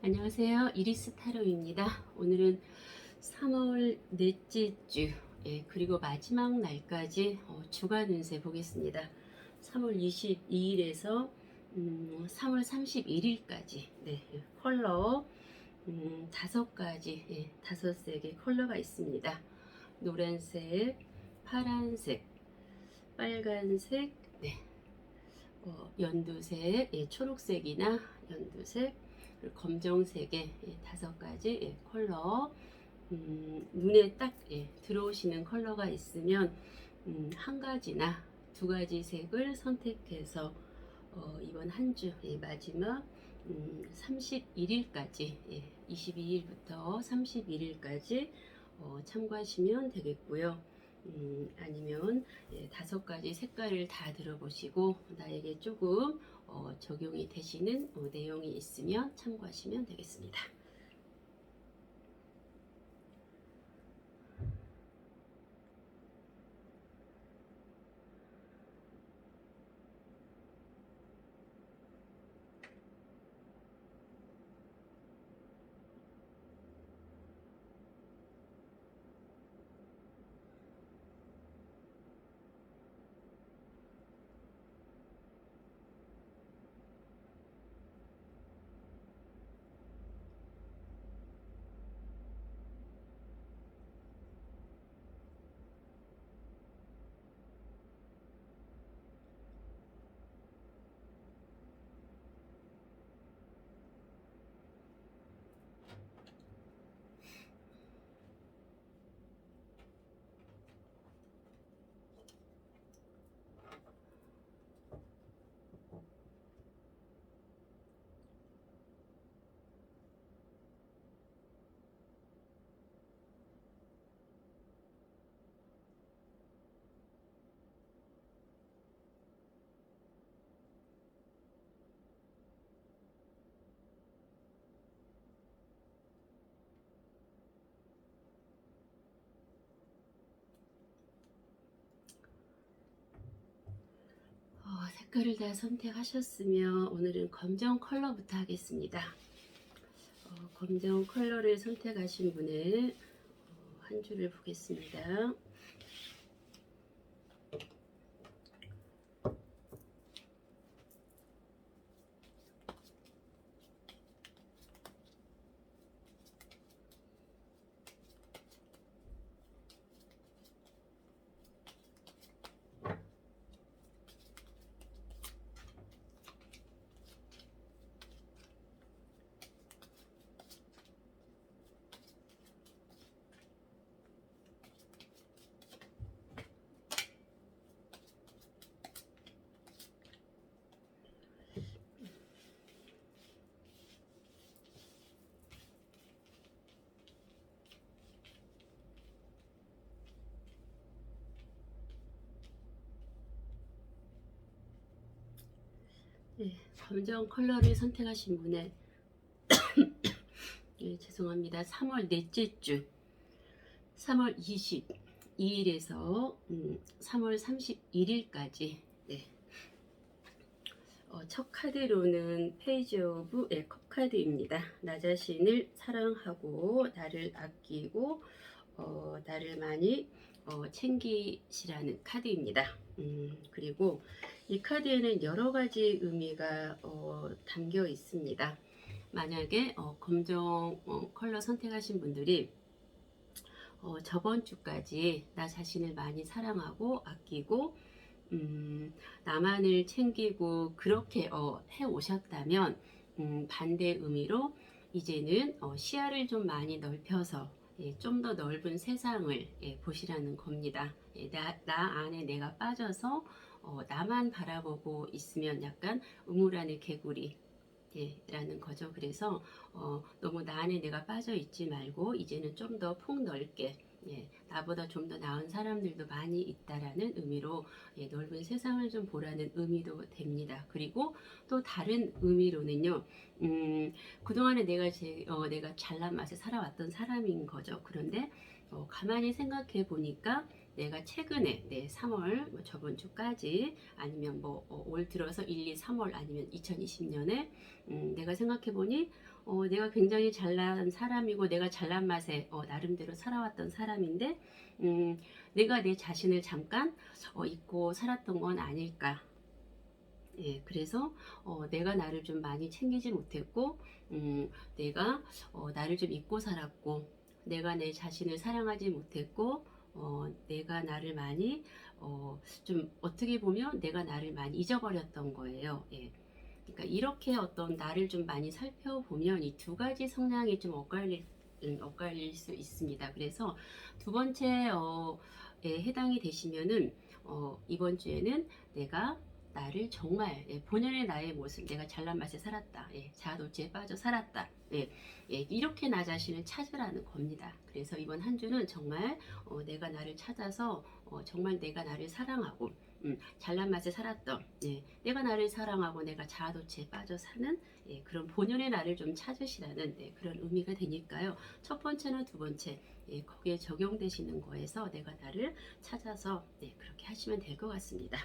안녕하세요. 이리스 타로입니다. 오늘은 3월 넷째 주, 그리고 마지막 날까지 주간 운세 보겠습니다. 3월 22일에서 3월 31일까지 컬러 5가지, 5색의 컬러가 있습니다. 노란색, 파란색, 빨간색, 연두색, 초록색이나 연두색, 그리고 검정색의 5가지 컬러, 눈에 딱 들어오시는 컬러가 있으면 한 가지나 두 가지 색을 선택해서 이번 한 주 마지막 31일까지 22일부터 31일까지 참고하시면 되겠고요. 아니면 5가지 색깔을 다 들어보시고 나에게 조금 적용이 되시는 내용이 있으면 참고하시면 되겠습니다. 색깔을 다 선택하셨으면 오늘은 검정 컬러부터 하겠습니다. 검정 컬러를 선택하신 분의 한 줄을 보겠습니다. 검정 컬러를 선택하신 분의 죄송합니다. 3월 넷째 주 3월 22일에서 3월 31일까지 첫 카드로는 페이지 오브 컵 카드입니다. 나 자신을 사랑하고 나를 아끼고 나를 많이 챙기시라는 카드입니다. 그리고 이 카드에는 여러 가지 의미가 담겨 있습니다. 만약에 검정 컬러 선택하신 분들이 저번 주까지 나 자신을 많이 사랑하고 아끼고 나만을 챙기고 그렇게 해 오셨다면 반대 의미로 이제는 시야를 좀 많이 넓혀서 좀 더 넓은 세상을 보시라는 겁니다. 나 안에 내가 빠져서 나만 바라보고 있으면 약간 우물 안의 개구리 라는 거죠. 그래서 너무 나 안에 내가 빠져 있지 말고 이제는 좀 더 폭넓게 나보다 좀 더 나은 사람들도 많이 있다라는 의미로 넓은 세상을 좀 보라는 의미도 됩니다. 그리고 또 다른 의미로는요, 그동안에 내가 잘난 맛에 살아왔던 사람인 거죠. 그런데 가만히 생각해 보니까 내가 최근에 3월 뭐 저번 주까지 아니면 뭐 올 들어서 1, 2, 3월 아니면 2020년에 내가 생각해 보니 내가 굉장히 잘난 사람이고 내가 잘난 맛에 나름대로 살아왔던 사람인데 내가 내 자신을 잠깐 잊고 살았던 건 아닐까. 예, 그래서 내가 나를 좀 많이 챙기지 못했고, 내가 나를 좀 잊고 살았고, 내가 내 자신을 사랑하지 못했고, 내가 나를 많이 좀 어떻게 보면 내가 나를 많이 잊어버렸던 거예요. 예. 그러니까 이렇게 어떤 나를 좀 많이 살펴보면 이 두 가지 성향이 좀 엇갈릴 수 있습니다. 그래서 두 번째 에 해당이 되시면은 이번 주에는 내가 나를 정말 본연의 나의 모습, 내가 잘난 맛에 살았다, 자아도취에 빠져 살았다, 이렇게 나 자신을 찾으라는 겁니다. 그래서 이번 한 주는 정말 내가 나를 찾아서 정말 내가 나를 사랑하고 잘난 맛에 살았던 내가 나를 사랑하고 내가 자아도취에 빠져 사는 그런 본연의 나를 좀 찾으시라는 그런 의미가 되니까요. 첫 번째나 두 번째 거기에 적용되시는 거에서 내가 나를 찾아서 그렇게 하시면 될 것 같습니다.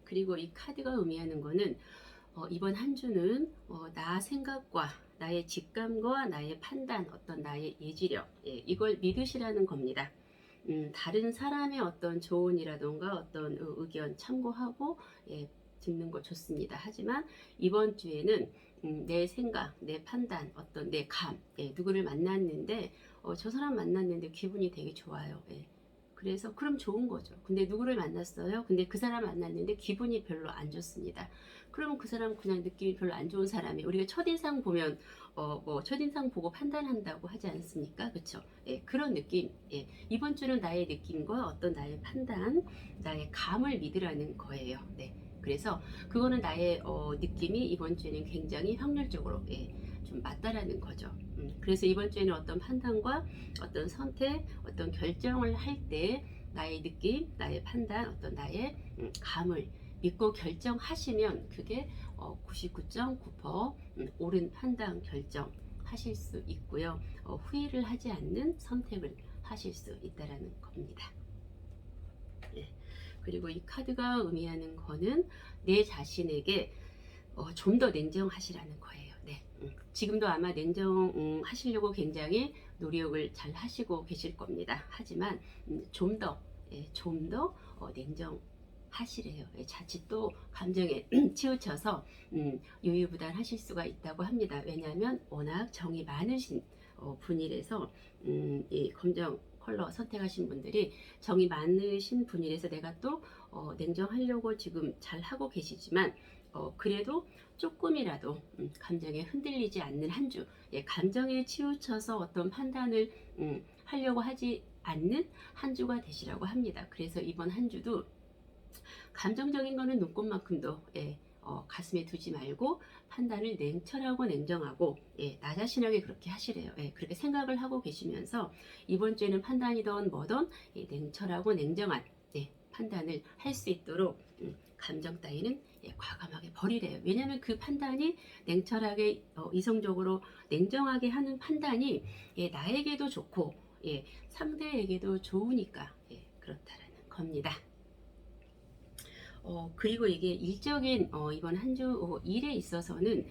그리고 이 카드가 의미하는 거는 이번 한 주는 나 생각과 나의 직감과 나의 판단, 어떤 나의 예지력 이걸 믿으시라는 겁니다. 다른 사람의 어떤 조언이라던가 어떤 의견 참고하고 듣는 거 좋습니다. 하지만 이번 주에는 내 생각, 내 판단, 어떤 내 감, 누구를 만났는데 저 사람 만났는데 기분이 되게 좋아요. 그래서 그럼 좋은 거죠. 근데 누구를 만났어요? 근데 그 사람 만났는데 기분이 별로 안 좋습니다. 그러면 그 사람 그냥 느낌이 별로 안 좋은 사람이 우리가 첫인상 보면 뭐 첫인상 보고 판단한다고 하지 않습니까? 그렇죠? 그런 느낌. 이번 주는 나의 느낌과 어떤 나의 판단, 나의 감을 믿으라는 거예요. 그래서 그거는 나의 느낌이 이번 주에는 굉장히 확률적으로 좀 맞다라는 거죠. 그래서 이번 주에는 어떤 판단과 어떤 선택, 어떤 결정을 할 때 나의 느낌, 나의 판단, 어떤 나의 감을 믿고 결정하시면 그게 99.9% 옳은 판단 결정 하실 수 있고요. 후회를 하지 않는 선택을 하실 수 있다라는 겁니다. 그리고 이 카드가 의미하는 거는 내 자신에게 좀 더 냉정하시라는 거예요. 지금도 아마 냉정하시려고 굉장히 노력을 잘 하시고 계실 겁니다. 하지만 좀 더 냉정하시래요. 자칫 또 감정에 치우쳐서 유유부단하실 수가 있다고 합니다. 왜냐하면 워낙 정이 많으신 분이라서 이 검정 컬러 선택하신 분들이 정이 많으신 분이라서 내가 또 냉정하려고 지금 잘 하고 계시지만 그래도 조금이라도 감정에 흔들리지 않는 한 주, 감정에 치우쳐서 어떤 판단을 하려고 하지 않는 한 주가 되시라고 합니다. 그래서 이번 한 주도 감정적인 거는 눈꽃만큼도 가슴에 두지 말고 판단을 냉철하고 냉정하고 나 자신에게 그렇게 하시래요. 그렇게 생각을 하고 계시면서 이번 주에는 판단이든 뭐든 냉철하고 냉정한 판단을 할 수 있도록 감정 따위는 과감하게 버리래요. 왜냐하면 그 판단이 냉철하게 이성적으로 냉정하게 하는 판단이 나에게도 좋고 상대에게도 좋으니까 그렇다라는 겁니다. 그리고 이게 일적인 이번 한 주 일에 있어서는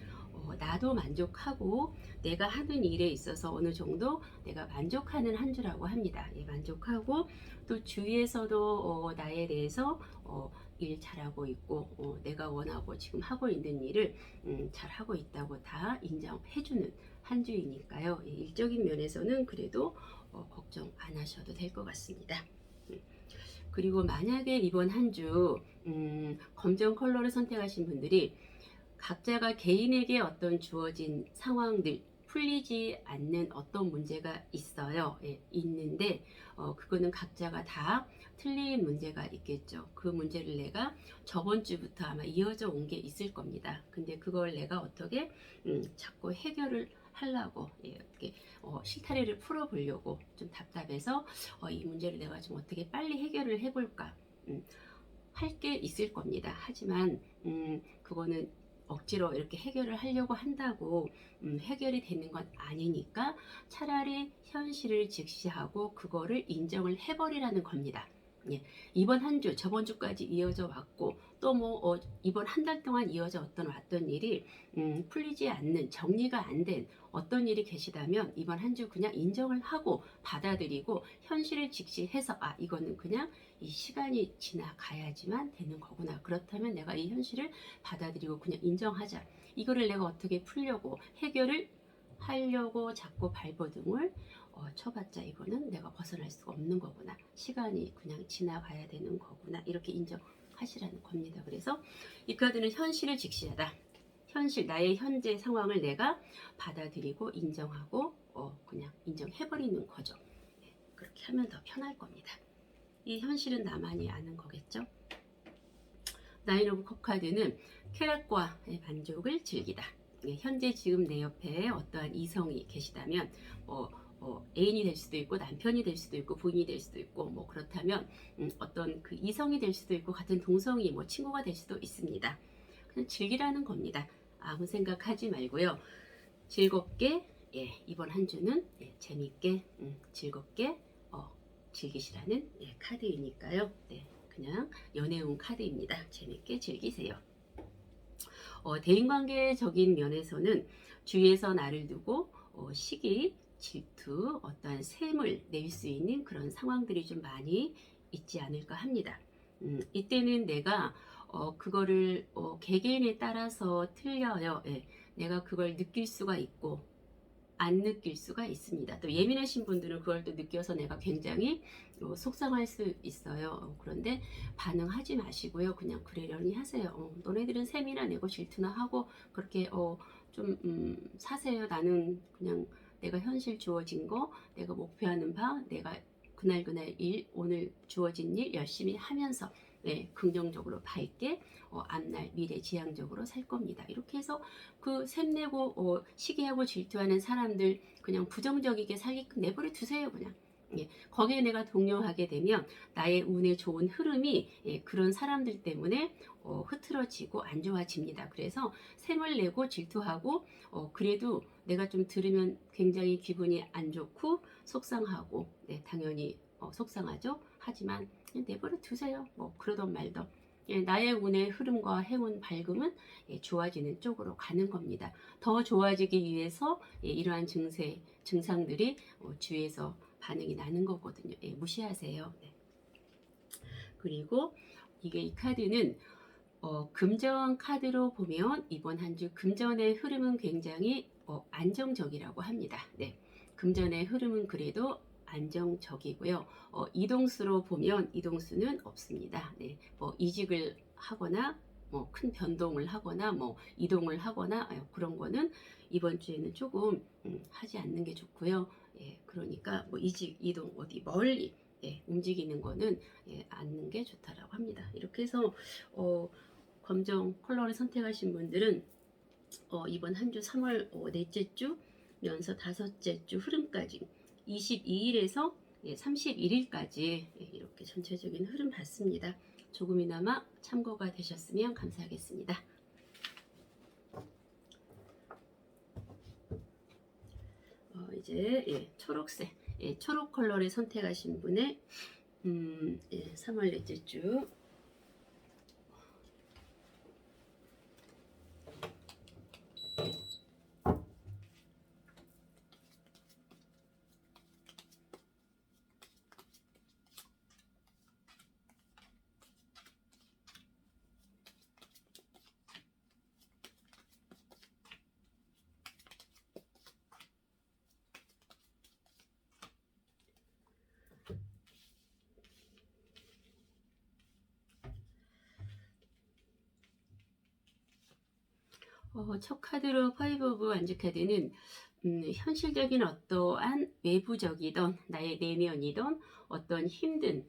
나도 만족하고 내가 하는 일에 있어서 어느 정도 내가 만족하는 한 주라고 합니다. 만족하고 또 주위에서도 나에 대해서 일 잘하고 있고 내가 원하고 지금 하고 있는 일을 잘하고 있다고 다 인정해주는 한 주이니까요. 일적인 면에서는 그래도 걱정 안 하셔도 될 것 같습니다. 그리고 만약에 이번 한 주 검정 컬러를 선택하신 분들이 각자가 개인에게 어떤 주어진 상황들 풀리지 않는 어떤 문제가 있어요. 있는데 그거는 각자가 다 틀린 문제가 있겠죠. 그 문제를 내가 저번 주부터 아마 이어져 온 게 있을 겁니다. 근데 그걸 내가 어떻게 자꾸 해결을 하려고 이렇게 실타래를 풀어보려고 좀 답답해서 이 문제를 내가 좀 어떻게 빨리 해결을 해볼까 할 게 있을 겁니다. 하지만 그거는 억지로 이렇게 해결을 하려고 한다고 해결이 되는 건 아니니까 차라리 현실을 직시하고 그거를 인정을 해버리라는 겁니다. 예, 이번 한 주, 저번 주까지 이어져 왔고 또 뭐 이번 한 달 동안 이어져 왔던 일이 풀리지 않는, 정리가 안 된 어떤 일이 계시다면 이번 한 주 그냥 인정을 하고 받아들이고 현실을 직시해서 이거는 그냥 이 시간이 지나가야지만 되는 거구나. 그렇다면 내가 이 현실을 받아들이고 그냥 인정하자. 이거를 내가 어떻게 풀려고 해결을 하려고 자꾸 발버둥을 쳐봤자 이거는 내가 벗어날 수가 없는 거구나. 시간이 그냥 지나가야 되는 거구나. 이렇게 인정하시라는 겁니다. 그래서 이 카드는 현실을 직시하다. 현실, 나의 현재 상황을 내가 받아들이고 인정하고 그냥 인정해버리는 거죠. 네, 그렇게 하면 더 편할 겁니다. 이 현실은 나만이 아는 거겠죠. 나인 오브 컵 카드는 쾌락과의 만족을 즐기다. 네, 현재 지금 내 옆에 어떠한 이성이 계시다면 애인이 될 수도 있고 남편이 될 수도 있고 부인이 될 수도 있고 뭐 그렇다면 어떤 그 이성이 될 수도 있고 같은 동성이 뭐 친구가 될 수도 있습니다. 그냥 즐기라는 겁니다. 아무 생각하지 말고요. 즐겁게 이번 한 주는 재밌게 즐겁게 즐기시라는 카드이니까요. 네, 그냥 연애운 카드입니다. 재밌게 즐기세요. 대인관계적인 면에서는 주위에서 나를 두고 시기, 질투, 어떠한 셈을 낼 수 있는 그런 상황들이 좀 많이 있지 않을까 합니다. 이때는 내가 그거를 개개인에 따라서 틀려요. 예, 내가 그걸 느낄 수가 있고 안 느낄 수가 있습니다. 또 예민하신 분들은 그걸 또 느껴서 내가 굉장히 속상할 수 있어요. 그런데 반응하지 마시고요. 그냥 그러려니 하세요. 너네들은 셈이나 내고 질투나 하고 그렇게 좀 사세요. 나는 그냥 내가 현실 주어진 거, 내가 목표하는 바, 내가 그날 일, 오늘 주어진 일 열심히 하면서 긍정적으로 밝게 앞날 미래 지향적으로 살 겁니다. 이렇게 해서 그 샘내고 시기하고 질투하는 사람들 그냥 부정적이게 살게끔 내버려 두세요. 그냥 거기에 내가 동요하게 되면 나의 운의 좋은 흐름이 그런 사람들 때문에 흐트러지고 안 좋아집니다. 그래서 샘을 내고 질투하고 그래도 내가 좀 들으면 굉장히 기분이 안 좋고 속상하고 당연히 속상하죠. 하지만 그냥 내버려 두세요. 뭐 그러던 말던 나의 운의 흐름과 행운 밝음은 좋아지는 쪽으로 가는 겁니다. 더 좋아지기 위해서 이러한 증상들이 주위에서 반응이 나는 거거든요. 무시하세요. 네. 그리고 이 카드는 금전 카드로 보면 이번 한 주 금전의 흐름은 굉장히 안정적이라고 합니다. 네. 금전의 흐름은 그래도 안정적이고요. 이동수로 보면 이동수는 없습니다. 네. 뭐 이직을 하거나 뭐 큰 변동을 하거나 뭐 이동을 하거나 그런 거는 이번 주에는 조금 하지 않는 게 좋고요. 그러니까 뭐 이직, 이동 어디 멀리 움직이는 거는 않는 게 좋다라고 합니다. 이렇게 해서 검정 컬러를 선택하신 분들은 이번 한 주 3월 넷째 주면서 다섯째 주 흐름까지 22일에서 31일까지 이렇게 전체적인 흐름 봤습니다. 조금이나마 참고가 되셨으면 감사하겠습니다. 이제 초록색, 초록 컬러를 선택하신 분의 3월 넷째 주 첫 카드로 파이브 오브 완즈 카드는 현실적인 어떠한 외부적이던 나의 내면이던 어떤 힘든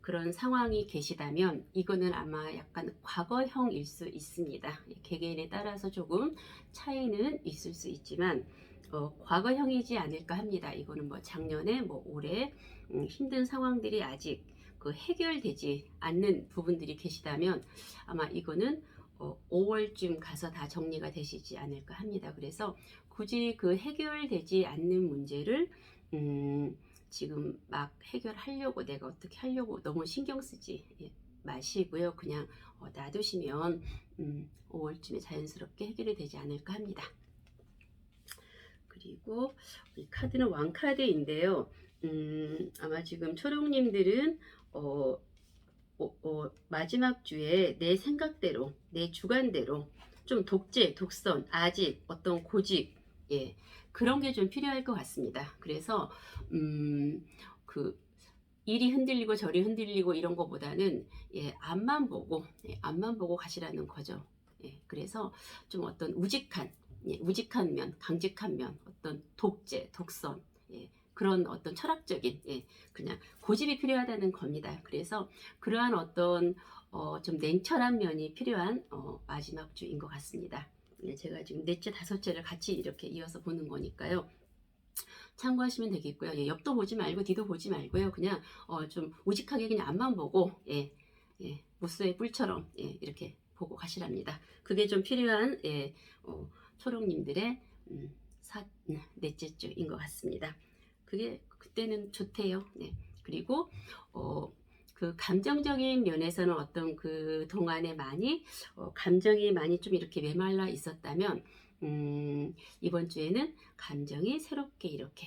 그런 상황이 계시다면 이거는 아마 약간 과거형일 수 있습니다. 개개인에 따라서 조금 차이는 있을 수 있지만 과거형이지 않을까 합니다. 이거는 뭐 작년에 뭐 올해 힘든 상황들이 아직 해결되지 않는 부분들이 계시다면 아마 이거는 5월쯤 가서 다 정리가 되시지 않을까 합니다. 그래서 굳이 그 해결되지 않는 문제를 지금 막 해결하려고 내가 어떻게 하려고 너무 신경 쓰지 마시고요. 그냥 놔두시면 5월쯤에 자연스럽게 해결이 되지 않을까 합니다. 그리고 이 카드는 왕카드인데요. 아마 지금 초록님들은 마지막 주에 내 생각대로, 내 주관대로 좀 독재, 독선, 아집, 어떤 고집, 예, 그런 게 좀 필요할 것 같습니다. 그래서 그 이리 흔들리고 저리 흔들리고 이런 거보다는 앞만 보고 앞만 보고 가시라는 거죠. 그래서 좀 어떤 우직한 면, 강직한 면, 어떤 독재, 독선, 그런 어떤 철학적인 그냥 고집이 필요하다는 겁니다. 그래서 그러한 어떤 좀 냉철한 면이 필요한 마지막 주인 것 같습니다. 제가 지금 넷째, 다섯째를 같이 이렇게 이어서 보는 거니까요. 참고하시면 되겠고요. 옆도 보지 말고 뒤도 보지 말고요. 그냥 좀 우직하게 그냥 앞만 보고 무쇠의 뿔처럼 이렇게 보고 가시랍니다. 그게 좀 필요한 초록님들의 넷째 주인 것 같습니다. 그게 그때는 좋대요. 그리고 그 감정적인 면에서는 어떤 그 동안에 많이 감정이 많이 좀 이렇게 메말라 있었다면 이번 주에는 감정이 새롭게 이렇게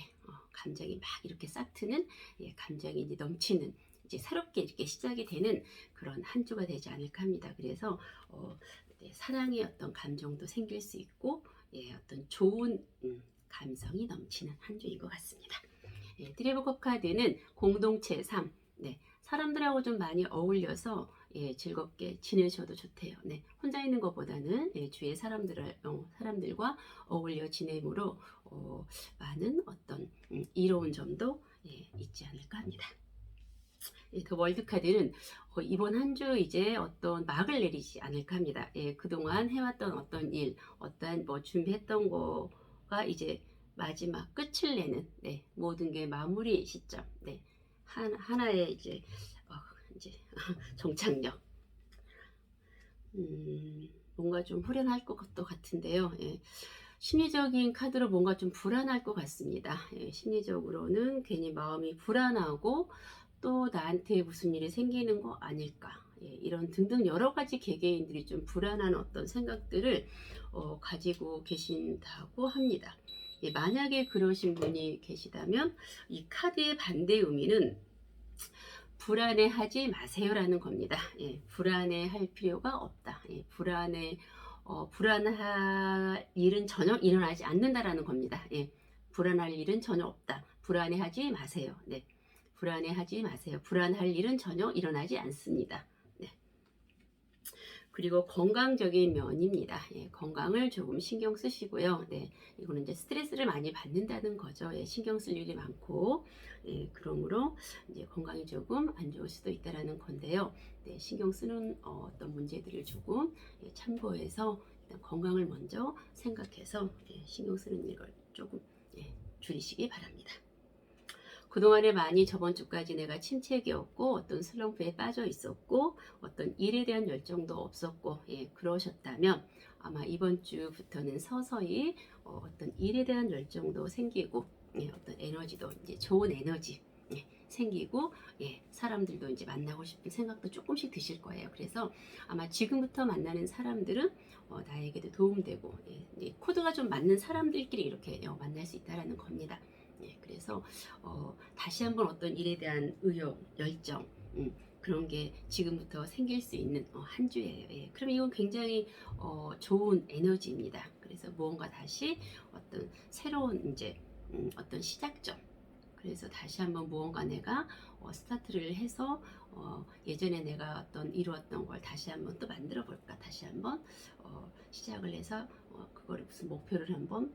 감정이 막 이렇게 싹트는 감정이 이제 넘치는 이제 새롭게 이렇게 시작이 되는 그런 한 주가 되지 않을까 합니다. 그래서 사랑의 어떤 감정도 생길 수 있고 어떤 좋은 감성이 넘치는 한 주인 것 같습니다. 트리버컵 카드는 공동체 삶, 사람들하고 좀 많이 어울려서 즐겁게 지내셔도 좋대요. 혼자 있는 것보다는 주위의 사람들과 어울려 지내므로 많은 어떤 이로운 점도 있지 않을까 합니다. 더 월드 카드는 이번 한 주 이제 어떤 막을 내리지 않을까 합니다. 그동안 해왔던 어떤 일, 어떤 뭐 준비했던 거가 이제 마지막 끝을 내는 모든 게 마무리 시점, 하나의 이제 정착력. 뭔가 좀 후련할 것도 같은데요. 심리적인 카드로 뭔가 좀 불안할 것 같습니다. 심리적으로는 괜히 마음이 불안하고 또 나한테 무슨 일이 생기는 거 아닐까, 이런 등등 여러 가지 개개인들이 좀 불안한 어떤 생각들을 가지고 계신다고 합니다. 만약에 그러신 분이 계시다면 이 카드의 반대 의미는 불안해하지 마세요라는 겁니다. 불안해할 필요가 없다. 불안할 일은 전혀 일어나지 않는다라는 겁니다. 불안할 일은 전혀 없다. 불안해하지 마세요. 불안해하지 마세요. 불안할 일은 전혀 일어나지 않습니다. 그리고 건강적인 면입니다. 건강을 조금 신경 쓰시고요. 이거는 이제 스트레스를 많이 받는다는 거죠. 신경 쓸 일이 많고, 그러므로 이제 건강이 조금 안 좋을 수도 있다라는 건데요. 신경 쓰는 어떤 문제들을 조금 참고해서 일단 건강을 먼저 생각해서 신경 쓰는 일을 조금 줄이시기 바랍니다. 그동안에 많이 저번 주까지 내가 침체기였고 어떤 슬럼프에 빠져 있었고 어떤 일에 대한 열정도 없었고 그러셨다면 아마 이번 주부터는 서서히 어떤 일에 대한 열정도 생기고 어떤 에너지도 이제 좋은 에너지 생기고 사람들도 이제 만나고 싶은 생각도 조금씩 드실 거예요. 그래서 아마 지금부터 만나는 사람들은 나에게도 도움되고 코드가 좀 맞는 사람들끼리 이렇게 만날 수 있다라는 겁니다. 그래서 다시 한번 어떤 일에 대한 의욕, 열정 그런 게 지금부터 생길 수 있는 한 주예요. 그럼 이건 굉장히 좋은 에너지입니다. 그래서 무언가 다시 어떤 새로운 이제 어떤 시작점. 그래서 다시 한번 무언가 내가 스타트를 해서 예전에 내가 어떤 이루었던 걸 다시 한번 또 만들어 볼까, 다시 한번 시작을 해서 그거를 무슨 목표를 한번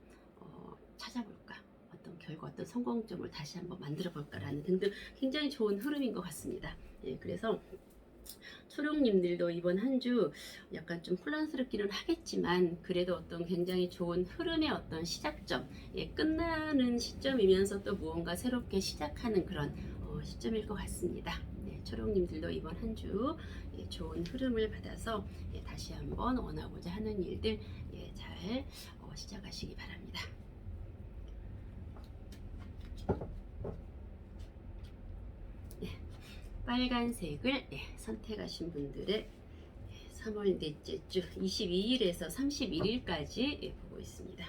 찾아볼까, 어떤 결과, 어떤 성공점을 다시 한번 만들어 볼까라는 등등 굉장히 좋은 흐름인 것 같습니다. 그래서 초록님들도 이번 한 주 약간 좀 혼란스럽기는 하겠지만 그래도 어떤 굉장히 좋은 흐름의 어떤 시작점, 끝나는 시점이면서 또 무언가 새롭게 시작하는 그런 시점일 것 같습니다. 초록님들도 이번 한 주 좋은 흐름을 받아서 다시 한번 원하고자 하는 일들 잘 시작하시기 바랍니다. 빨간색을 선택하신 분들의 3월 넷째 주 22일에서 31일까지 보고 있습니다.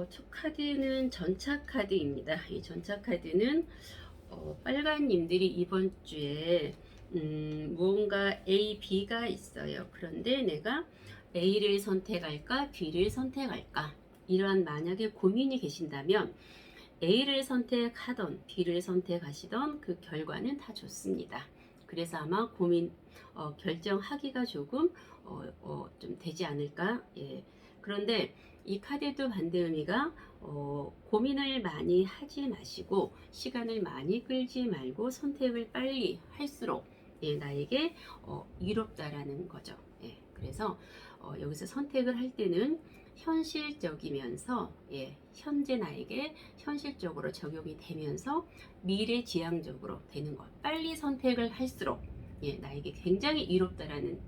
첫 카드는 전차 카드입니다. 이 전차 카드는 빨간님들이 이번 주에 무언가 A, B가 있어요. 그런데 내가 A를 선택할까 B를 선택할까 이러한 만약에 고민이 계신다면 A를 선택하던 B를 선택하시던 그 결과는 다 좋습니다. 그래서 아마 결정하기가 조금 좀 되지 않을까. 그런데 이 카드도 반대 의미가 고민을 많이 하지 마시고 시간을 많이 끌지 말고 선택을 빨리 할수록 나에게 이롭다라는 거죠. 그래서 여기서 선택을 할 때는 현실적이면서 현재 나에게 현실적으로 적용이 되면서 미래지향적으로 되는 것. 빨리 선택을 할수록 나에게 굉장히 이롭다라는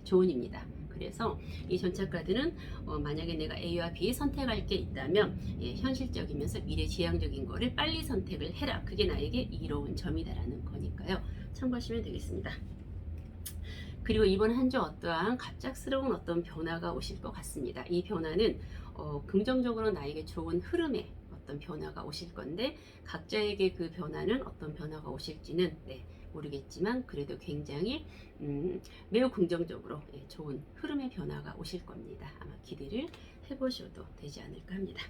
조언입니다. 그래서 이 전차 카드는 만약에 내가 A와 B 선택할 게 있다면 현실적이면서 미래지향적인 거를 빨리 선택을 해라. 그게 나에게 이로운 점이다라는 거니까요. 참고하시면 되겠습니다. 그리고 이번 한 주 어떠한 갑작스러운 어떤 변화가 오실 것 같습니다. 이 변화는 긍정적으로 나에게 좋은 흐름의 어떤 변화가 오실 건데 각자에게 그 변화는 어떤 변화가 오실지는 모르겠지만 그래도 굉장히 매우 긍정적으로 좋은 흐름의 변화가 오실 겁니다. 아마 기대를 해보셔도 되지 않을까 합니다.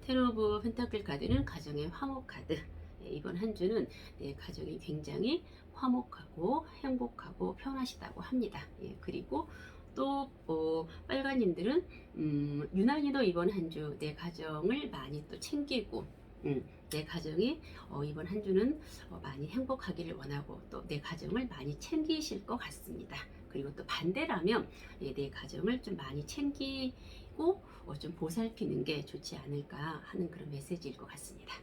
텐 오브 펜타클 카드는 가정의 화목 카드. 이번 한 주는 가정이 굉장히 화목하고 행복하고 편하시다고 합니다. 그리고 또 빨간님들은 유난히도 이번 한 주 내 가정을 많이 또 챙기고 내 가정이 이번 한 주는 많이 행복하기를 원하고 또 내 가정을 많이 챙기실 것 같습니다. 그리고 또 반대라면 내 가정을 좀 많이 챙기고 좀 보살피는 게 좋지 않을까 하는 그런 메시지일 것 같습니다.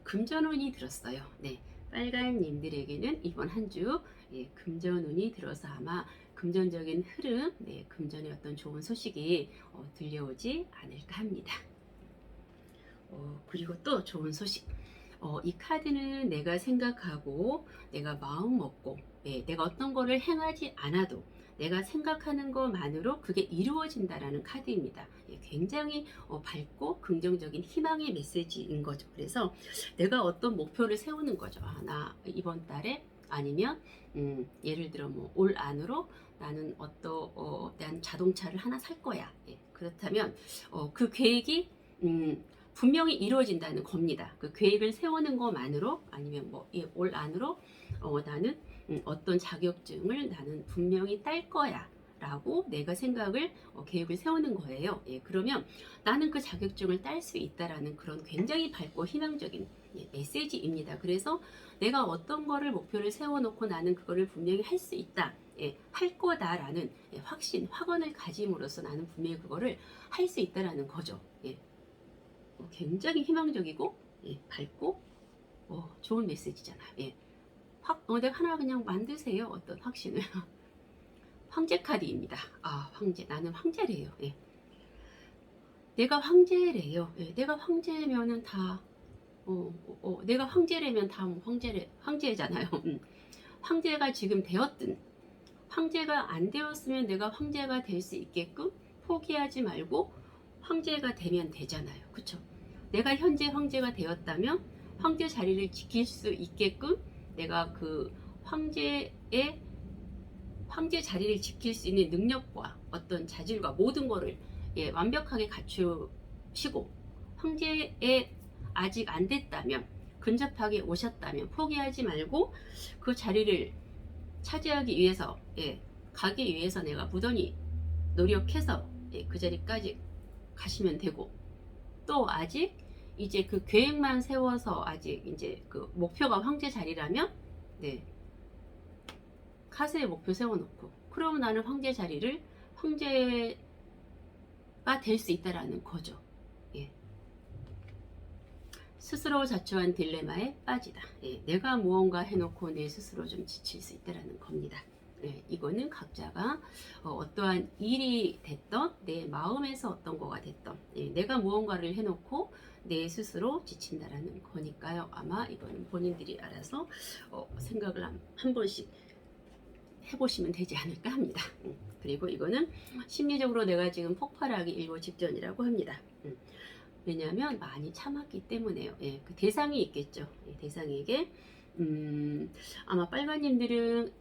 금전운이 들었어요. 빨간님들에게는 이번 한 주 금전운이 들어서 아마 금전적인 흐름, 금전의 어떤 좋은 소식이 들려오지 않을까 합니다. 그리고 또 좋은 소식. 이 카드는 내가 생각하고 내가 마음 먹고 내가 어떤 거를 행하지 않아도 내가 생각하는 것만으로 그게 이루어진다라는 카드입니다. 굉장히 밝고 긍정적인 희망의 메시지인 거죠. 그래서 내가 어떤 목표를 세우는 거죠. 나 이번 달에 아니면 예를 들어 올 안으로 나는 난 자동차를 하나 살 거야. 그렇다면 그 계획이 분명히 이루어진다는 겁니다. 그 계획을 세우는 것만으로 아니면 올 안으로 나는 어떤 자격증을 나는 분명히 딸 거야 라고 내가 계획을 세우는 거예요. 그러면 나는 그 자격증을 딸 수 있다라는 그런 굉장히 밝고 희망적인 메시지입니다. 그래서 내가 어떤 거를 목표를 세워놓고 나는 그거를 분명히 할 수 있다. 할 거다라는 확언을 가짐으로써 나는 분명히 그거를 할 수 있다라는 거죠. 굉장히 희망적이고 밝고 좋은 메시지잖아요. 내가 하나 그냥 만드세요. 어떤 확신을. 황제 카드입니다. 황제. 나는 황제래요. 내가 황제래요. 내가 황제면은 다 내가 황제라면 다 황제잖아요. 황제가 지금 되었든 황제가 안 되었으면 내가 황제가 될 수 있게끔 포기하지 말고 황제가 되면 되잖아요. 그쵸? 내가 현재 황제가 되었다면 황제 자리를 지킬 수 있게끔 내가 그 황제 자리를 지킬 수 있는 능력과 어떤 자질과 모든 거를 완벽하게 갖추시고 황제에 아직 안 됐다면 근접하게 오셨다면 포기하지 말고 그 자리를 차지하기 위해서, 가기 위해서 내가 무던히 노력해서 그 자리까지 가시면 되고, 또 아직 이제 그 계획만 세워서 아직 이제 그 목표가 황제 자리라면, 카스의 목표 세워놓고, 그러면 나는 황제 자리를 황제가 될 수 있다라는 거죠. 스스로 자초한 딜레마에 빠지다. 내가 무언가 해놓고 내 스스로 좀 지칠 수 있다라는 겁니다. 이거는 각자가 어떠한 일이 됐던, 내 마음에서 어떤 거가 됐던, 내가 무언가를 해놓고 내 스스로 지친다라는 거니까요. 아마 이거는 본인들이 알아서 생각을 한 번씩 해보시면 되지 않을까 합니다. 그리고 이거는 심리적으로 내가 지금 폭발하기 일보 직전이라고 합니다. 왜냐하면 많이 참았기 때문에요. 그 대상이 있겠죠. 대상에게 아마 빨간님들은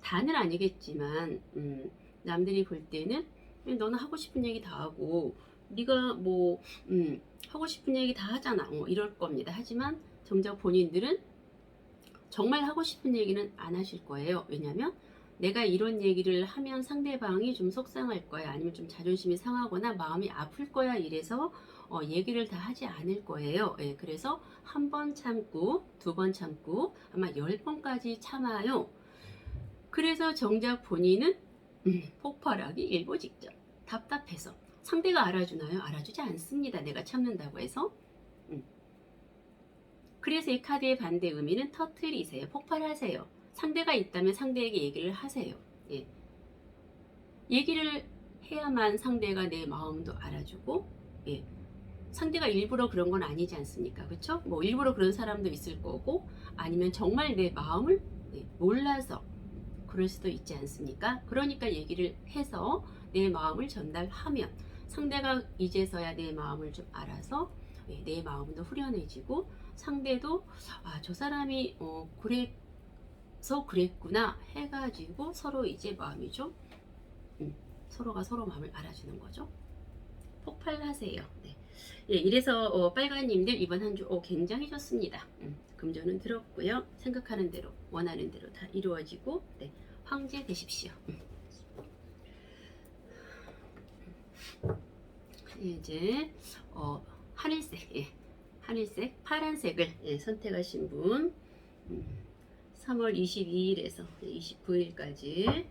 다는 아니겠지만 남들이 볼 때는 너는 하고 싶은 얘기 다 하고 네가 뭐 하고 싶은 얘기 다 하잖아, 이럴 겁니다. 하지만 정작 본인들은 정말 하고 싶은 얘기는 안 하실 거예요. 왜냐하면 내가 이런 얘기를 하면 상대방이 좀 속상할 거야, 아니면 좀 자존심이 상하거나 마음이 아플 거야, 이래서 얘기를 다 하지 않을 거예요. 그래서 한 번 참고, 두 번 참고, 아마 10번까지 참아요. 그래서 정작 본인은 폭발하기 일보 직전. 답답해서. 상대가 알아주나요? 알아주지 않습니다. 내가 참는다고 해서. 그래서 이 카드의 반대 의미는 터트리세요. 폭발하세요. 상대가 있다면 상대에게 얘기를 하세요. 얘기를 해야만 상대가 내 마음도 알아주고, 상대가 일부러 그런 건 아니지 않습니까? 그쵸? 뭐 일부러 그런 사람도 있을 거고, 아니면 정말 내 마음을 몰라서 그럴 수도 있지 않습니까? 그러니까 얘기를 해서 내 마음을 전달하면 상대가 이제서야 내 마음을 좀 알아서 내 마음도 후련해지고, 상대도 저 사람이 그래서 그랬구나 해가지고 서로 이제 마음이 좀 서로가 서로 마음을 알아주는 거죠. 폭발하세요. 이래서 빨간님들 이번 한 주 굉장히 좋습니다. 금전은 들었고요. 생각하는 대로, 원하는 대로 다 이루어지고, 황제 되십시오. 이제 하늘색, 하늘색, 파란색을 선택하신 분, 3월 22일에서 29일까지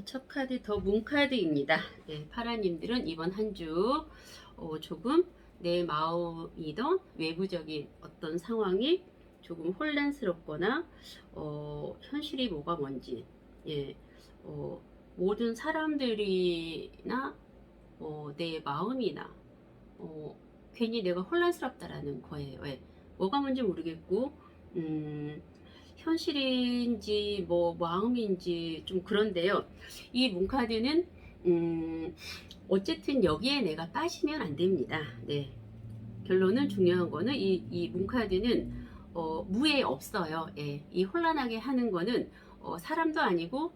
첫 카드 더 문카드입니다. 파라님들은 이번 한 주 조금 내 마음이던 외부적인 어떤 상황이 조금 혼란스럽거나 현실이 뭐가 뭔지, 모든 사람들이나 내 마음이나 괜히 내가 혼란스럽다라는 거예요. 뭐가 뭔지 모르겠고 현실인지 뭐 마음인지 좀 그런데요. 이 문카드는 어쨌든 여기에 내가 빠지면 안 됩니다. 결론은 중요한 거는 이 문카드는 무에 없어요. 이 혼란하게 하는 거는 사람도 아니고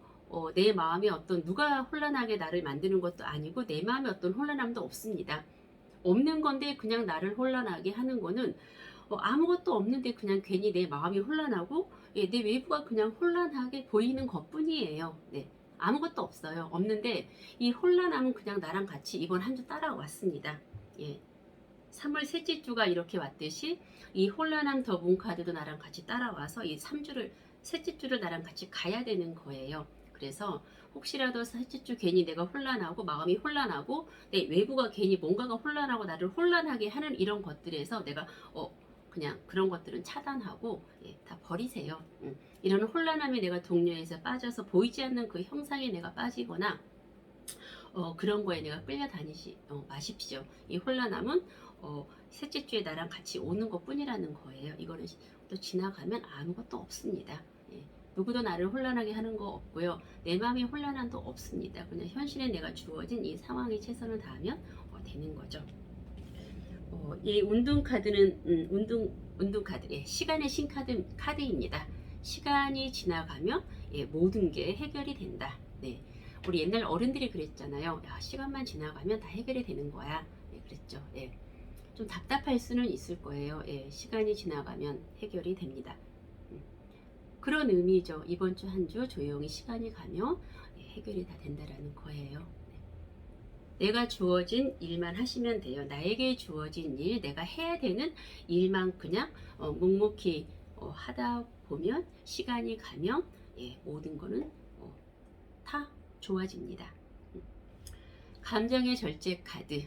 내 마음에 어떤 누가 혼란하게 나를 만드는 것도 아니고 내 마음에 어떤 혼란함도 없습니다. 없는 건데 그냥 나를 혼란하게 하는 거는 아무것도 없는데 그냥 괜히 내 마음이 혼란하고 내 외부가 그냥 혼란하게 보이는 것 뿐이에요. 아무것도 없어요. 없는데 이 혼란함은 그냥 나랑 같이 이번 한 주 따라왔습니다. 3월 셋째 주가 이렇게 왔듯이 이 혼란함 더 문카드도 나랑 같이 따라와서 이 3주를 셋째 주를 나랑 같이 가야 되는 거예요. 그래서 혹시라도 셋째 주 괜히 내가 혼란하고 마음이 혼란하고 내 외부가 괜히 뭔가가 혼란하고 나를 혼란하게 하는 이런 것들에서 내가 그냥 그런 것들은 차단하고 다 버리세요. 이런 혼란함에 내가 동요에서 빠져서 보이지 않는 그 형상에 내가 빠지거나 그런 거에 내가 끌려다니지 마십시오. 이 혼란함은 셋째 주에 나랑 같이 오는 것 뿐이라는 거예요. 이거는 또 지나가면 아무것도 없습니다. 누구도 나를 혼란하게 하는 거 없고요. 내 마음이 혼란함도 없습니다. 그냥 현실에 내가 주어진 이 상황에 최선을 다하면 되는 거죠. 이 운동 카드는 운동 카드, 시간의 신 카드입니다. 시간이 지나가면 모든 게 해결이 된다. 네. 우리 옛날 어른들이 그랬잖아요. 야, 시간만 지나가면 다 해결이 되는 거야. 그랬죠. 좀 답답할 수는 있을 거예요. 시간이 지나가면 해결이 됩니다. 그런 의미죠. 이번 주 한 주 조용히 시간이 가면 해결이 다 된다라는 거예요. 내가 주어진 일만 하시면 돼요. 나에게 주어진 일, 내가 해야 되는 일만 그냥 묵묵히 하다 보면 시간이 가면 모든 거는 다 좋아집니다. 감정의 절제 카드.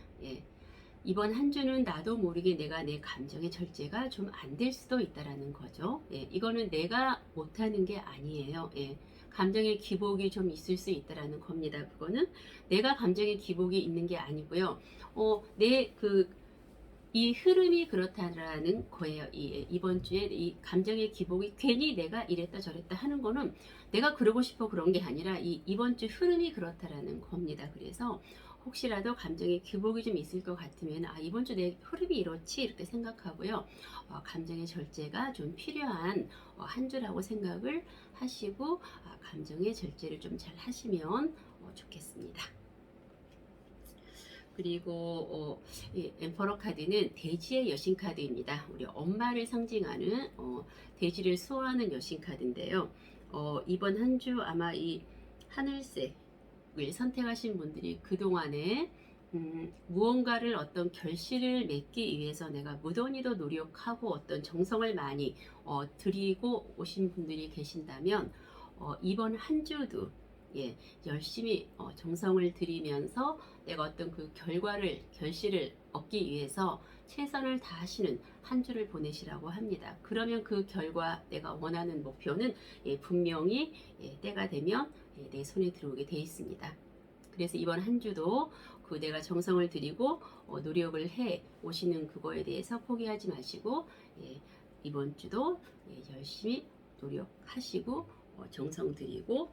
이번 한 주는 나도 모르게 내가 내 감정의 절제가 좀 안 될 수도 있다라는 거죠. 이거는 내가 못하는 게 아니에요. 감정의 기복이 좀 있을 수 있다라는 겁니다. 그거는 내가 감정의 기복이 있는 게 아니고요. 이 흐름이 그렇다라는 거예요. 이번 주에 이 감정의 기복이 괜히 내가 이랬다 저랬다 하는 거는 내가 그러고 싶어 그런 게 아니라 이번 주 흐름이 그렇다라는 겁니다. 그래서 혹시라도 감정의 기복이 좀 있을 것 같으면 이번 주 내 흐름이 이렇지 이렇게 생각하고요. 감정의 절제가 좀 필요한 한 주라고 생각을 하시고 감정의 절제를 좀 잘 하시면 좋겠습니다. 그리고 이 엠퍼러 카드는 대지의 여신 카드입니다. 우리 엄마를 상징하는 대지를 수호하는 여신 카드인데요. 이번 한 주 아마 이 하늘색을 선택하신 분들이 그동안에 무언가를 어떤 결실을 맺기 위해서 내가 무던히도 노력하고 어떤 정성을 많이 들이고 오신 분들이 계신다면 이번 한 주도 열심히 정성을 들이면서 내가 어떤 그 결실을 얻기 위해서 최선을 다하시는 한 주를 보내시라고 합니다. 그러면 그 결과 내가 원하는 목표는 분명히 때가 되면 내 손에 들어오게 돼 있습니다. 그래서 이번 한 주도 그 내가 정성을 들이고 노력을 해 오시는 그거에 대해서 포기하지 마시고 이번 주도 열심히 노력하시고 정성 들이고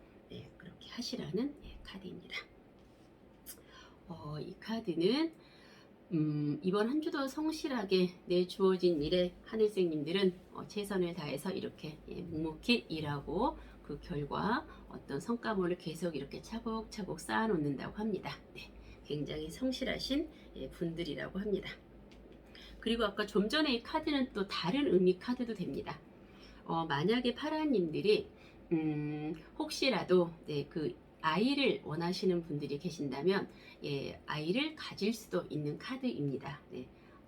그렇게 하시라는 카드입니다. 이 카드는 이번 한 주도 성실하게 내 주어진 일에 하늘색님들은 최선을 다해서 이렇게 묵묵히 일하고 그 결과 어떤 성과물을 계속 이렇게 차곡차곡 쌓아 놓는다고 합니다. 굉장히 성실하신 분들이라고 합니다. 그리고 아까 좀 전에 이 카드는 또 다른 의미 카드도 됩니다. 만약에 파라님들이 혹시라도 그 아이를 원하시는 분들이 계신다면 아이를 가질 수도 있는 카드입니다.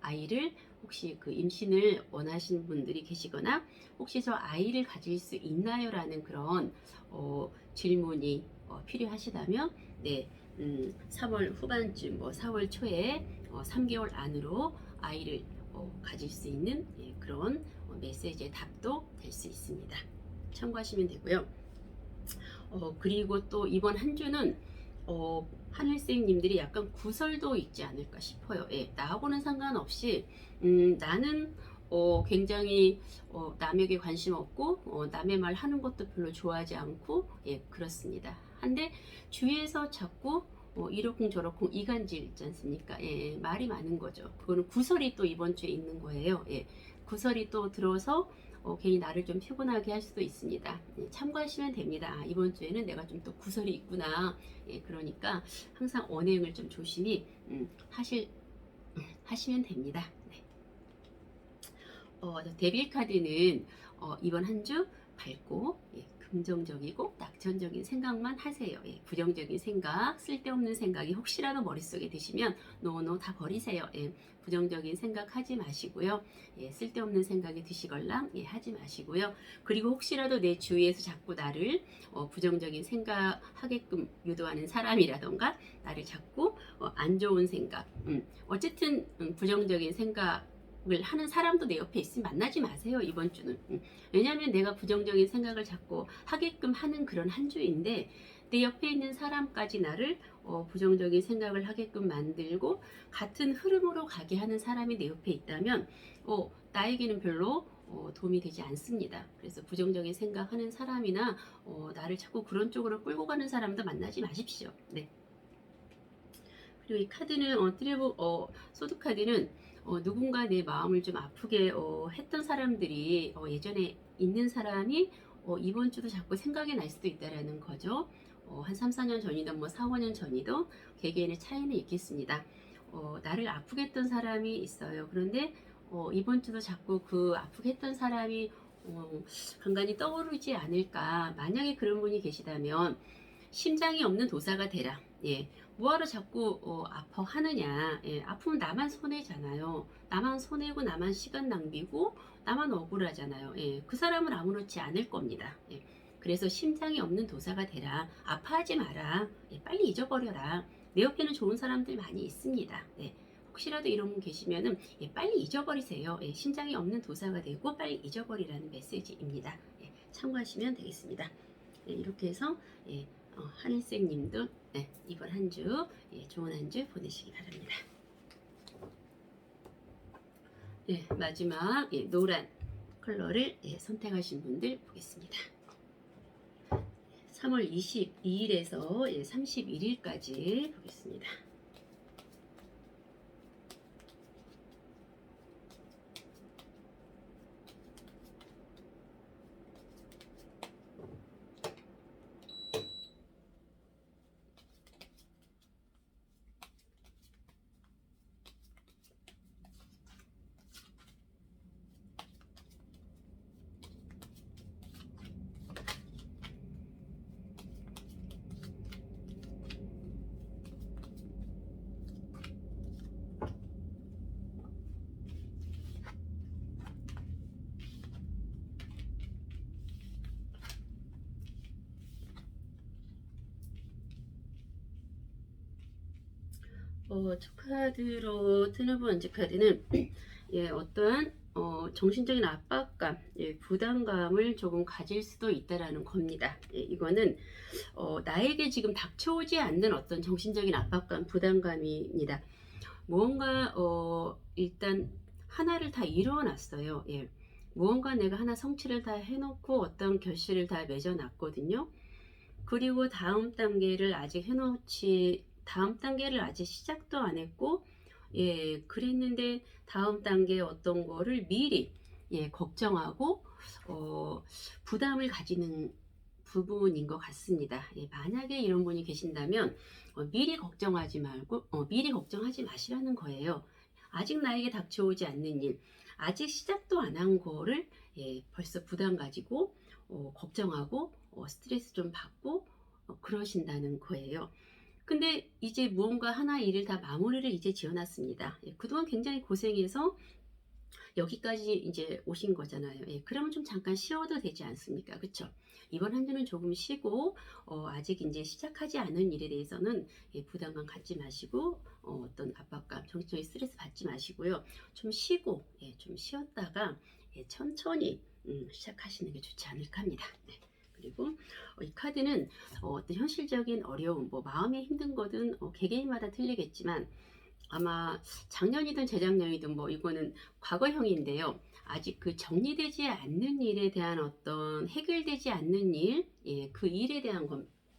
아이를 혹시 그 임신을 원하시는 분들이 계시거나 혹시 저 아이를 가질 수 있나요? 라는 그런 질문이 필요하시다면 3월 후반쯤 4월 초에 3개월 안으로 아이를 가질 수 있는 그런 메시지의 답도 될 수 있습니다. 참고하시면 되고요. 그리고 또 이번 한 주는 하늘색님들이 약간 구설도 있지 않을까 싶어요. 나하고는 상관없이 나는 굉장히 남에게 관심 없고 남의 말 하는 것도 별로 좋아하지 않고 그렇습니다. 한데 주위에서 자꾸 이러쿵저러쿵 이간질 있지 않습니까? 말이 많은 거죠. 그거는 구설이 또 이번 주에 있는 거예요. 구설이 또 들어서 괜히 나를 좀 피곤하게 할 수도 있습니다. 참고하시면 됩니다. 이번 주에는 내가 좀 또 구설이 있구나. 그러니까 항상 언행을 좀 조심히 하시면 됩니다. 데빌 카드는 이번 한 주 밝고 긍정적이고 낙천적인 생각만 하세요. 부정적인 생각, 쓸데없는 생각이 혹시라도 머릿속에 드시면 노노 다 버리세요. 부정적인 생각 하지 마시고요. 쓸데없는 생각이 드시걸랑 하지 마시고요. 그리고 혹시라도 내 주위에서 자꾸 나를 부정적인 생각하게끔 유도하는 사람이라던가 나를 자꾸 안 좋은 생각 어쨌든 부정적인 생각 하는 사람도 내 옆에 있으면 만나지 마세요, 이번 주는. 왜냐하면 내가 부정적인 생각을 자꾸 하게끔 하는 그런 한 주인데, 내 옆에 있는 사람까지 나를 부정적인 생각을 하게끔 만들고 같은 흐름으로 가게 하는 사람이 내 옆에 있다면 나에게는 별로 도움이 되지 않습니다. 그래서 부정적인 생각하는 사람이나 나를 자꾸 그런 쪽으로 끌고 가는 사람도 만나지 마십시오. 네. 그리고 이 카드는 소드 카드는 누군가 내 마음을 좀 아프게 했던 사람들이 예전에 있는 사람이 이번 주도 자꾸 생각이 날 수도 있다라는 거죠. 한 3, 4년 전이든 뭐 4, 5년 전이든 개개인의 차이는 있겠습니다. 나를 아프게 했던 사람이 있어요. 그런데 이번 주도 자꾸 그 아프게 했던 사람이 간간히 떠오르지 않을까. 만약에 그런 분이 계시다면 심장이 없는 도사가 되라. 예. 뭐하러 자꾸 아파하느냐. 예. 아프면 나만 손해잖아요. 나만 손해고 나만 시간 낭비고 나만 억울하잖아요. 예. 그 사람은 아무렇지 않을 겁니다. 예. 그래서 심장이 없는 도사가 되라. 아파하지 마라. 예. 빨리 잊어버려라. 내 옆에는 좋은 사람들 많이 있습니다. 예. 혹시라도 이런 분 계시면은 빨리 잊어버리세요. 예. 심장이 없는 도사가 되고 빨리 잊어버리라는 메시지입니다. 예. 참고하시면 되겠습니다. 예. 이렇게 해서 하늘색님도 이번 한 주 좋은 한 주 보내시기 바랍니다. 마지막 노란 컬러를 선택하신 분들 보겠습니다. 3월 22일에서 31일까지 보겠습니다. 첫 카드로 트는 번째 카드는 어떠한 정신적인 압박감, 부담감을 조금 가질 수도 있다라는 겁니다. 이거는 나에게 지금 닥쳐오지 않는 어떤 정신적인 압박감, 부담감입니다. 무언가 일단 하나를 다 이루어놨어요. 무언가 내가 하나 성취를 다 해놓고 어떤 결실을 다 맺어놨거든요. 그리고 다음 단계를 아직 시작도 안 했고, 그랬는데 다음 단계 어떤 거를 미리 걱정하고 부담을 가지는 부분인 것 같습니다. 만약에 이런 분이 계신다면 미리 걱정하지 마시라는 거예요. 아직 나에게 닥쳐오지 않는 일, 아직 시작도 안 한 거를 벌써 부담 가지고 걱정하고 스트레스 좀 받고 그러신다는 거예요. 근데 이제 무언가 하나 일을 다 마무리를 이제 지어놨습니다. 그동안 굉장히 고생해서 여기까지 이제 오신 거잖아요. 그러면 좀 잠깐 쉬어도 되지 않습니까? 그쵸? 이번 한 주는 조금 쉬고 아직 이제 시작하지 않은 일에 대해서는 부담감 갖지 마시고 어떤 압박감, 정신적인 스트레스 받지 마시고요. 좀 쉬고 좀 쉬었다가 천천히 시작하시는 게 좋지 않을까 합니다. 그리고 이 카드는 어떤 현실적인 어려움, 뭐 마음이 힘든 거든 개개인마다 틀리겠지만 아마 작년이든 재작년이든 뭐 이거는 과거형인데요. 아직 그 정리되지 않는 일에 대한 어떤 해결되지 않는 일, 그 일에 대한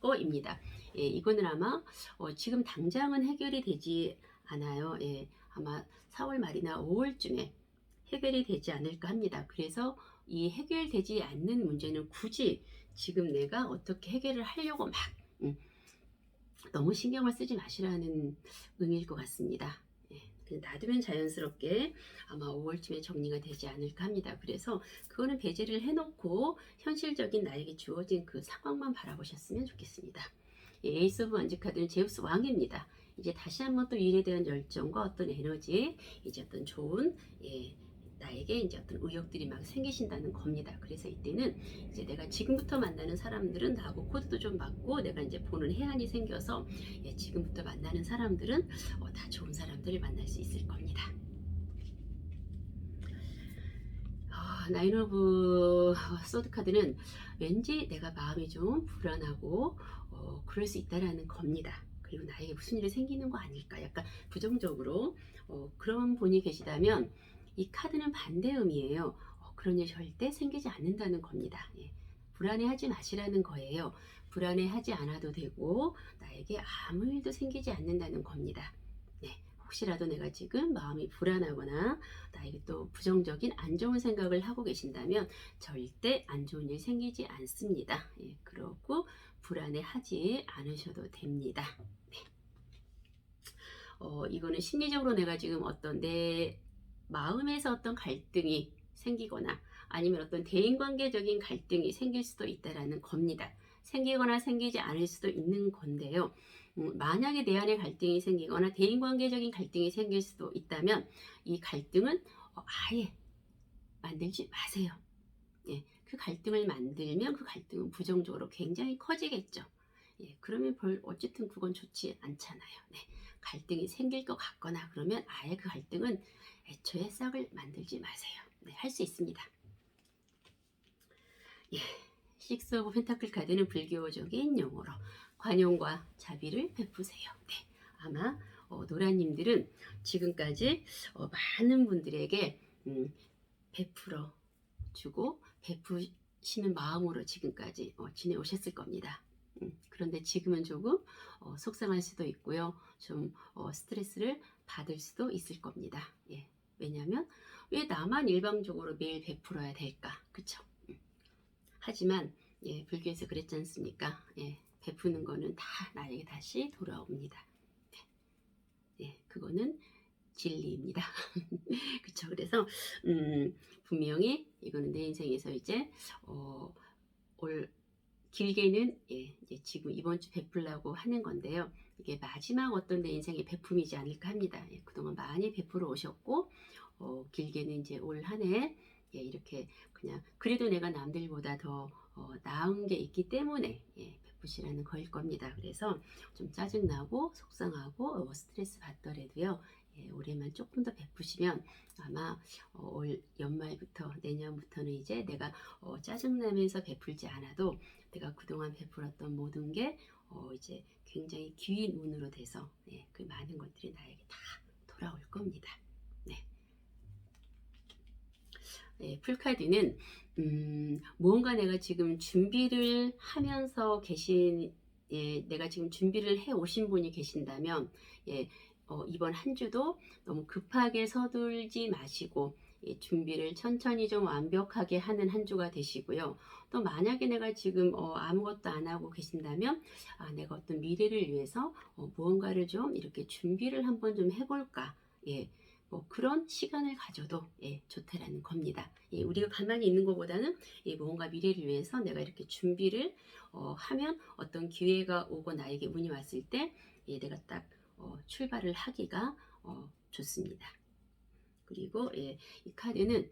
거입니다. 이거는 아마 지금 당장은 해결이 되지 않아요. 아마 4월 말이나 5월쯤에 해결이 되지 않을까 합니다. 그래서 이 해결되지 않는 문제는 굳이 지금 내가 어떻게 해결을 하려고 막 너무 신경을 쓰지 마시라는 의미일 것 같습니다. 놔두면 자연스럽게 아마 5월쯤에 정리가 되지 않을까 합니다. 그래서 그거는 배제를 해놓고 현실적인 나에게 주어진 그 상황만 바라보셨으면 좋겠습니다. 에이스 오브 원지 카드는 제우스 왕입니다. 이제 다시 한번 또 일에 대한 열정과 어떤 에너지, 이제 어떤 좋은 나에게 이제 어떤 의욕들이 막 생기신다는 겁니다. 그래서 이때는 이제 내가 지금부터 만나는 사람들은 나하고 코드도 좀 맞고 내가 이제 보는 해안이 생겨서 지금부터 만나는 사람들은 다 좋은 사람들을 만날 수 있을 겁니다. 나인 오브 소드 카드는 왠지 내가 마음이 좀 불안하고 그럴 수 있다라는 겁니다. 그리고 나에게 무슨 일이 생기는 거 아닐까 약간 부정적으로 그런 분이 계시다면 이 카드는 반대음이에요. 그런 일 절대 생기지 않는다는 겁니다. 예. 불안해하지 마시라는 거예요. 불안해하지 않아도 되고 나에게 아무 일도 생기지 않는다는 겁니다. 네. 혹시라도 내가 지금 마음이 불안하거나 나에게 또 부정적인 안 좋은 생각을 하고 계신다면 절대 안 좋은 일 생기지 않습니다. 예, 그러고 불안해하지 않으셔도 됩니다. 네. 이거는 심리적으로 내가 지금 어떤 내 마음에서 어떤 갈등이 생기거나 아니면 어떤 대인관계적인 갈등이 생길 수도 있다라는 겁니다. 생기거나 생기지 않을 수도 있는 건데요. 만약에 내 안에 갈등이 생기거나 대인관계적인 갈등이 생길 수도 있다면 이 갈등은 아예 만들지 마세요. 예, 그 갈등을 만들면 그 갈등은 부정적으로 굉장히 커지겠죠. 예, 그러면 어쨌든 그건 좋지 않잖아요. 네, 갈등이 생길 것 같거나 그러면 아예 그 갈등은 애초에 싹을 만들지 마세요. 네, 할 수 있습니다. 예, 식스 오브 펜타클 카드는 불교적인 용어로 관용과 자비를 베푸세요. 네, 아마 노라님들은 지금까지 많은 분들에게 베풀어 주고 베푸시는 마음으로 지금까지 지내오셨을 겁니다. 그런데 지금은 조금 속상할 수도 있고요. 좀 스트레스를 받을 수도 있을 겁니다. 예. 왜냐하면 왜 나만 일방적으로 매일 베풀어야 될까? 그쵸? 하지만 예, 불교에서 그랬지 않습니까? 예, 베푸는 거는 다 나에게 다시 돌아옵니다. 예, 그거는 진리입니다. 그쵸? 그래서 분명히 이거는 내 인생에서 이제 올 길게는 예, 이제 지금 이번 주 베풀라고 하는 건데요. 이게 마지막 어떤 내 인생의 베품이지 않을까 합니다. 예, 그동안 많이 베풀어 오셨고 길게는 이제 올 한해 예, 이렇게 그냥 그래도 내가 남들보다 더 나은 게 있기 때문에 예, 베푸시라는 거일 겁니다. 그래서 좀 짜증나고 속상하고 스트레스 받더라도요. 예, 올해만 조금 더 베푸시면 아마 올 연말부터 내년부터는 이제 내가 짜증나면서 베풀지 않아도 내가 그동안 베풀었던 모든 게 이제 굉장히 귀인 운으로 돼서 예, 그 많은 것들이 나에게 다 돌아올 겁니다. 네. 네, 풀카드는 무언가 내가 지금 준비를 하면서 계신 예, 내가 지금 준비를 해 오신 분이 계신다면 예, 이번 한 주도 너무 급하게 서둘지 마시고 예, 준비를 천천히 좀 완벽하게 하는 한 주가 되시고요. 또 만약에 내가 지금 아무것도 안 하고 계신다면 내가 어떤 미래를 위해서 무언가를 좀 이렇게 준비를 한번 좀 해볼까 예, 뭐 그런 시간을 가져도 예, 좋다라는 겁니다. 예, 우리가 가만히 있는 것보다는 예, 뭔가 미래를 위해서 내가 이렇게 준비를 하면 어떤 기회가 오고 나에게 운이 왔을 때 예, 내가 딱 출발을 하기가 좋습니다. 그리고 예, 이 카드는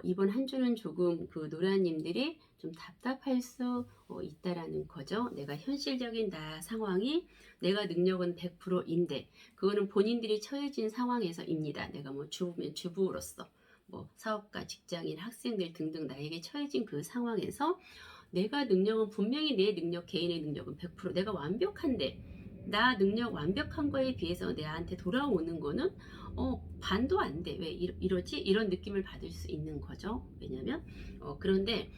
이번 한 주는 조금 그 노라님들이 좀 답답할 수 있다라는 거죠. 내가 현실적인 나 상황이 내가 능력은 100%인데 그거는 본인들이 처해진 상황에서입니다. 내가 뭐 주부면 주부로서 뭐 사업가, 직장인, 학생들 등등 나에게 처해진 그 상황에서 내가 능력은 분명히 내 능력, 개인의 능력은 100% 내가 완벽한데 나 능력 완벽한 거에 비해서 내한테 돌아오는 거는 반도 안 돼. 왜 이러지? 이런 느낌을 받을 수 있는 거죠. 왜냐면 그런데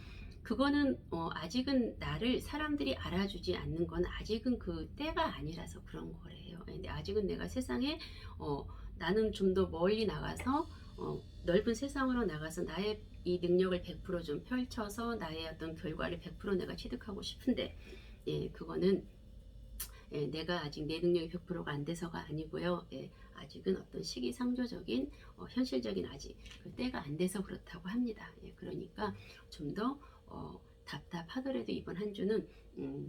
그거는 아직은 나를 사람들이 알아주지 않는 건 아직은 그 때가 아니라서 그런 거래요. 근데 아직은 내가 세상에 나는 좀 더 멀리 나가서 넓은 세상으로 나가서 나의 이 능력을 100%좀 펼쳐서 나의 어떤 결과를 100% 내가 취득하고 싶은데 예, 그거는 예, 내가 아직 내 능력이 100%가 안 돼서가 아니고요. 예, 아직은 어떤 시기상조적인 현실적인 아직 그 때가 안 돼서 그렇다고 합니다. 예, 그러니까 좀 더 답답하더라도 이번 한 주는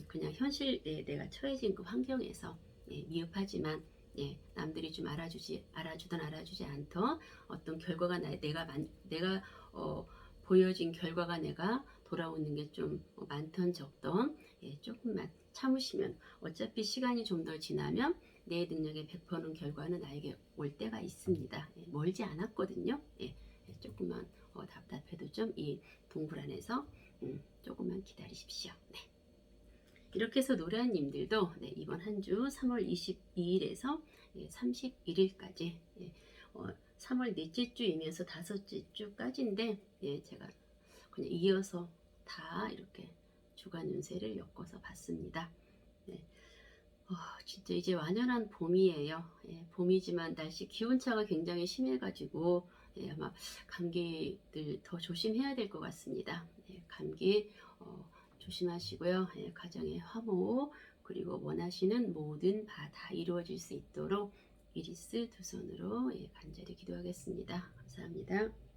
그냥 현실에 내가 처해진 그 환경에서 예, 미흡하지만 예, 남들이 좀 알아주든 알아주지 않던 어떤 결과가 내가 보여진 결과가 내가 돌아오는 게 좀 많던 적던 예, 조금만 참으시면 어차피 시간이 좀 더 지나면 내 능력의 100% 결과는 나에게 올 때가 있습니다. 예, 멀지 않았거든요. 예, 조금만 답답해도 좀 이 동굴 안에서 조금만 기다리십시오. 네. 이렇게 해서 노래한님들도 네, 이번 한 주 3월 22일에서 31일까지 3월 넷째 주이면서 다섯째 주까지인데 제가 그냥 이어서 다 이렇게 주간 운세를 엮어서 봤습니다. 네. 진짜 이제 완연한 봄이에요. 봄이지만 날씨 기온차가 굉장히 심해가지고 아마 감기들 더 조심해야 될 것 같습니다. 감기 조심하시고요. 가정의 화목 그리고 원하시는 모든 바 다 이루어질 수 있도록 이리스 두 손으로 간절히 기도하겠습니다. 감사합니다.